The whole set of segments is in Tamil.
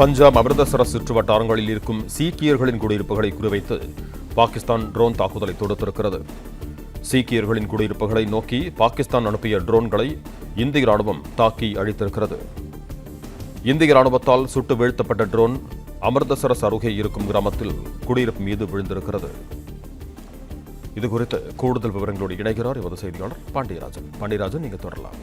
பஞ்சாப் அமிர்தசரஸ் சுற்று வட்டாரங்களில் இருக்கும் சீக்கியர்களின் குடியிருப்புகளை குறிவைத்து பாகிஸ்தான் ட்ரோன் தாக்குதலை தொடுத்திருக்கிறது. சீக்கியர்களின் குடியிருப்புகளை நோக்கி பாகிஸ்தான் அனுப்பிய ட்ரோன்களை இந்திய ராணுவம் தாக்கி அழித்திருக்கிறது. இந்திய ராணுவத்தால் சுட்டு வீழ்த்தப்பட்ட ட்ரோன் அமிர்தசரஸ் அருகே இருக்கும் கிராமத்தில் குடியிருப்பு மீது விழுந்திருக்கிறது. இதுகுறித்து கூடுதல் விவரங்களோடு இணைகிறார் எமது செய்தியாளர் பாண்டியராஜன். நீங்க தொடரலாம்.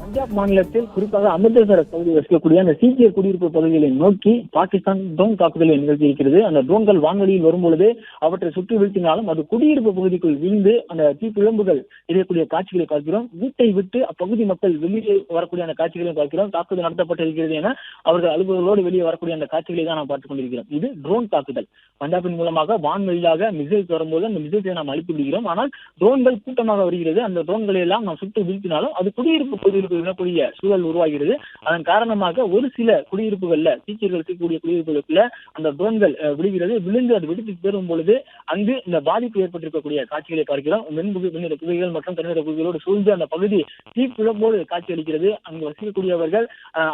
பஞ்சாப் மாநிலத்தில் குறிப்பாக அமிர்தசரஸ் பகுதியில் வசிக்கக்கூடிய அந்த சீக்கியர் குடியிருப்பு பகுதிகளை நோக்கி பாகிஸ்தான் ட்ரோன் தாக்குதலை நிகழ்த்தியிருக்கிறது. அந்த ட்ரோன்கள் வான்வெளியில் வரும்பொழுது அவற்றை சுற்றி வீழ்த்தினாலும் அது குடியிருப்பு பகுதிக்குள் வீழ்ந்து அந்த தீப்பிழம்புகள் எரியக்கூடிய காட்சிகளை பார்க்கிறோம். வீட்டை விட்டு அப்பகுதி மக்கள் வெளியே வரக்கூடிய அந்த காட்சிகளை பார்க்கிறோம். தாக்குதல் நடத்தப்பட்டிருக்கிறது என அவர்கள் அலுவலர்களோடு வெளியே வரக்கூடிய அந்த காட்சிகளை தான் நாம் பார்த்துக் கொண்டிருக்கிறோம். இது ட்ரோன் தாக்குதல். பஞ்சாபின் மூலமாக வான்வெளியாக மிசைல் வரும்போது அந்த மிசைலை நாம் அழித்து விடுகிறோம். ஆனால் ட்ரோன்கள் கூட்டமாக வருகிறது. அந்த ட்ரோன்களை எல்லாம் நாம் சுட்டு வீழ்த்தினாலும் அது குடியிருப்பு பகுதியில் விழக்கூடிய சூழல் உருவாகிறது. அதன் காரணமாக ஒரு சில குடியிருப்புகள்ல சீக்கியர்கள் இருக்கக்கூடிய குடியிருப்புகளுக்குள்ள அந்த ட்ரோன்கள் விழுகிறது. விழுந்து அது வெடித்து பெறும் பொழுது அங்கு இந்த பாதிப்பு ஏற்பட்டிருக்கக்கூடிய காட்சிகளை பார்க்கிறோம். வெண்ணிற புகைகள் மற்றும் தண்ணீர புகைகளோடு சூழ்ந்து அந்த பகுதி தீப்பிழம்போடு காட்சி அளிக்கிறது. அங்கு வசிக்கக்கூடியவர்கள்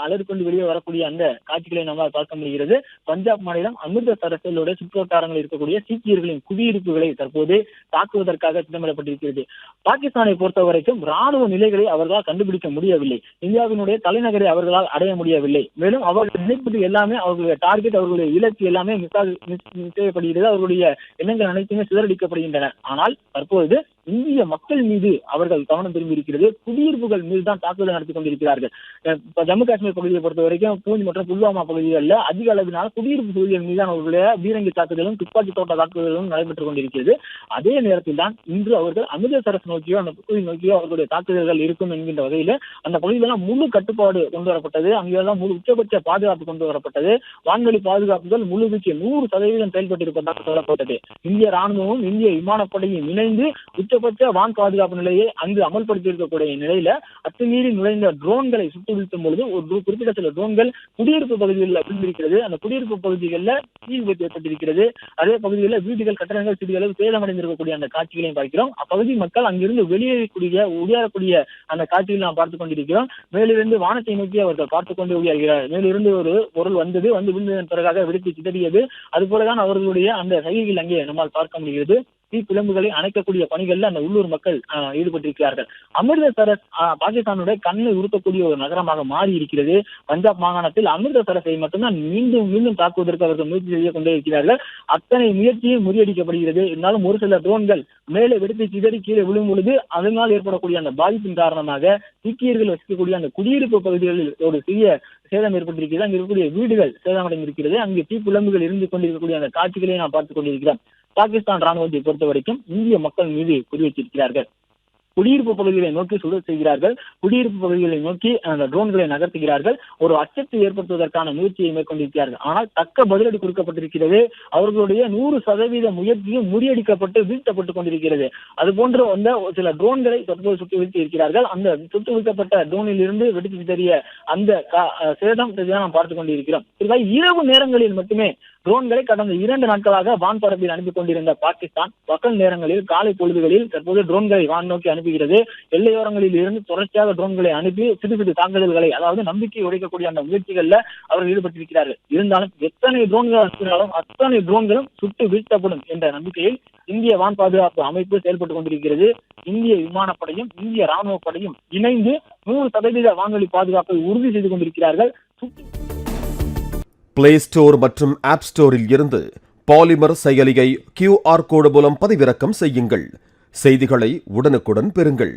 அலறிக்கொண்டு வெளியே வரக்கூடிய அந்த காட்சிகளை நம்மால் பார்க்க முடிகிறது. பஞ்சாப் மாநிலம் அமிர்தசரஸோட சுற்றுவட்டாரங்களில் இருக்கக்கூடிய சீக்கியர்களின் குடியிருப்புகளை தற்போது தாக்குவதற்காக திட்டமிடப்பட்டிருக்கிறது. பாகிஸ்தானை பொறுத்த வரைக்கும் ராணுவ நிலைகளை அவர்களால் கண்டுபிடிக்க முடியவில்லை. இந்தியாவினுடைய தலைநகரை அவர்களால் அடைய முடியவில்லை. மேலும் அவர்கள் நினைப்பது எல்லாமே அவர்களுடைய டார்கெட், அவர்களுடைய இலக்கு எல்லாமே செய்யப்படுகிறது. அவர்களுடைய எண்ணங்கள் அனைத்துமே சிதறடிக்கப்படுகின்றன. ஆனால் தற்போது இந்திய மக்கள் மீது அவர்கள் கவனம் திரும்பி இருக்கிறது. குடியிருப்புகள் மீது தான் தாக்குதல் நடத்தி கொண்டிருக்கிறார்கள். ஜம்மு காஷ்மீர் பகுதியை பொறுத்த வரைக்கும் பூஞ்ச் மற்றும் புல்வாமா பகுதிகளில் அதிக அளவிலான குடியிருப்பு பகுதிகள் மீதான அவர்களுடைய பீரங்கி தாக்குதலும் துப்பாக்கி தோட்ட தாக்குதலும் நடைபெற்றுக் கொண்டிருக்கிறது. அதே நேரத்தில் தான் இன்று அவர்கள் அமிர்தசரஸ் நோக்கியோ அந்த பகுதி நோக்கியோ அவர்களுடைய தாக்குதல்கள் இருக்கும் என்கின்ற வகையில் அந்த பகுதியிலெல்லாம் முழு கட்டுப்பாடு கொண்டு வரப்பட்டது. அங்கெல்லாம் முழு உச்சபட்ச பாதுகாப்பு கொண்டு வரப்பட்டது. வான்வெளி பாதுகாப்புகள் முழு வீச்சு 100% செயல்பட்டிருப்பதாக சொல்லப்பட்டது. இந்திய ராணுவமும் இந்திய விமானப்படையும் இணைந்து உச்சபட்ச வான் பாதுகாப்பு நிலையை அங்கு அமல்படுத்தி இருக்கக்கூடிய நிலையில அத்துமீறி நுழைந்த ட்ரோன்களை சுட்டு வீழ்த்தும் பொழுது ஒரு குறிப்பிட்ட சில ட்ரோன்கள் குடியிருப்பு பகுதிகளில் விழுந்திருக்கிறது. அந்த குடியிருப்பு பகுதிகளில் தீ விபத்து ஏற்பட்டிருக்கிறது. அதே பகுதிகளில் வீடுகள் கட்டடங்கள் சிறிதளவு சேதமடைந்திருக்கக்கூடிய அந்த காட்சிகளையும் பார்க்கிறோம். அப்பகுதி மக்கள் அங்கிருந்து உயரக்கூடிய அந்த காட்சிகளை நாம் பார்த்துக் கொண்டிருக்கிறோம். மேலிருந்து வானத்தை நோக்கி அவர்கள் பார்த்துக் கொண்டு உயர்கிறார். மேலிருந்து ஒரு பொருள் வந்து விழுந்ததன் பிறகாக வெடித்து சிதறியது. அதுபோலதான் அவர்களுடைய அந்த சைகைகள் அங்கே நம்மால் பார்க்க முடிகிறது. தீப்பிழம்புகளை அணைக்கக்கூடிய பணிகள்ல அந்த உள்ளூர் மக்கள் ஈடுபட்டிருக்கிறார்கள். அமிர்தசரஸ் பாகிஸ்தானுடைய கண்ணை உறுத்தக்கூடிய ஒரு நகரமாக மாறி இருக்கிறது. பஞ்சாப் மாகாணத்தில் அமிர்தசரஸை மட்டும்தான் மீண்டும் தாக்குவதற்கு அவர்கள் முயற்சி செய்து கொண்டே இருக்கிறார்கள். அத்தனை முயற்சியும் முறியடிக்கப்படுகிறது. இருந்தாலும் ஒரு சில ட்ரோன்கள் மேலே வெடித்து சிதறி கீழே விழும் பொழுது அதனால் ஏற்படக்கூடிய அந்த பாதிப்பின் காரணமாக சீக்கியர்கள் வசிக்கக்கூடிய அந்த குடியிருப்பு பகுதிகளில் ஒரு சிறிய சேதம் ஏற்பட்டிருக்கிறது. அங்கு இருக்கக்கூடிய வீடுகள் சேதமடைந்திருக்கிறது. அங்கு தீப்பிழம்புகள் இருந்து கொண்டிருக்கக்கூடிய அந்த காட்சிகளை நாம் பார்த்துக் கொண்டிருக்கிறோம். பாகிஸ்தான் ராணுவத்தை பொறுத்த வரைக்கும் இந்திய மக்கள் மீது குறிவைத்திருக்கிறார்கள். குடியிருப்பு பகுதிகளை நோக்கி சுடல் செய்கிறார்கள். குடியிருப்பு பகுதிகளை நோக்கி அந்த ட்ரோன்களை நகர்த்துகிறார்கள். ஒரு அச்சத்தை ஏற்படுத்துவதற்கான முயற்சியை மேற்கொண்டிருக்கிறார்கள். ஆனால் தக்க பதிலடி கொடுக்கப்பட்டிருக்கிறது. அவர்களுடைய 100% முயற்சியும் முறியடிக்கப்பட்டு வீழ்த்தப்பட்டுக் கொண்டிருக்கிறது. அதுபோன்று வந்த சில ட்ரோன்களை தற்போது சுட்டு வீழ்த்தி இருக்கிறார்கள். அந்த சுட்டு வீழ்த்தப்பட்ட ட்ரோனில் இருந்து வெடித்து சிதறிய அந்த சேதம் நாம் பார்த்துக் கொண்டிருக்கிறோம். இரவு நேரங்களில் மட்டுமே ட்ரோன்களை கடந்த 2 நாட்களாக வான்பரப்பில் அனுப்பி கொண்டிருந்த பாகிஸ்தான் பகல் நேரங்களில் காலை பொழுதுகளில் தற்போது ட்ரோன்களை வான் நோக்கி அனுப்புகிறது. எல்லையோரங்களில் இருந்து தொடர்ச்சியாக ட்ரோன்களை அனுப்பி சிறு தாக்குதல்களை, அதாவது நம்பிக்கை உடைக்கக்கூடிய அந்த முயற்சிகள்ல அவர்கள் ஈடுபட்டிருக்கிறார்கள். இருந்தாலும் எத்தனை ட்ரோன்கள் அனுப்பினாலும் அத்தனை ட்ரோன்களும் சுட்டு வீழ்த்தப்படும் என்ற நம்பிக்கையில் இந்திய வான் பாதுகாப்பு அமைப்பு செயல்பட்டுக் கொண்டிருக்கிறது. இந்திய விமானப்படையும் இந்திய ராணுவ படையும் இணைந்து 100% வான்வெளி பாதுகாப்பை உறுதி செய்து கொண்டிருக்கிறார்கள். பிளே ஸ்டோர் மற்றும் ஆப் ஸ்டோரில் இருந்து பாலிமர் செயலியை QR கோடு மூலம் பதிவிறக்கம் செய்யுங்கள். செய்திகளை உடனுக்குடன் பெறுங்கள்.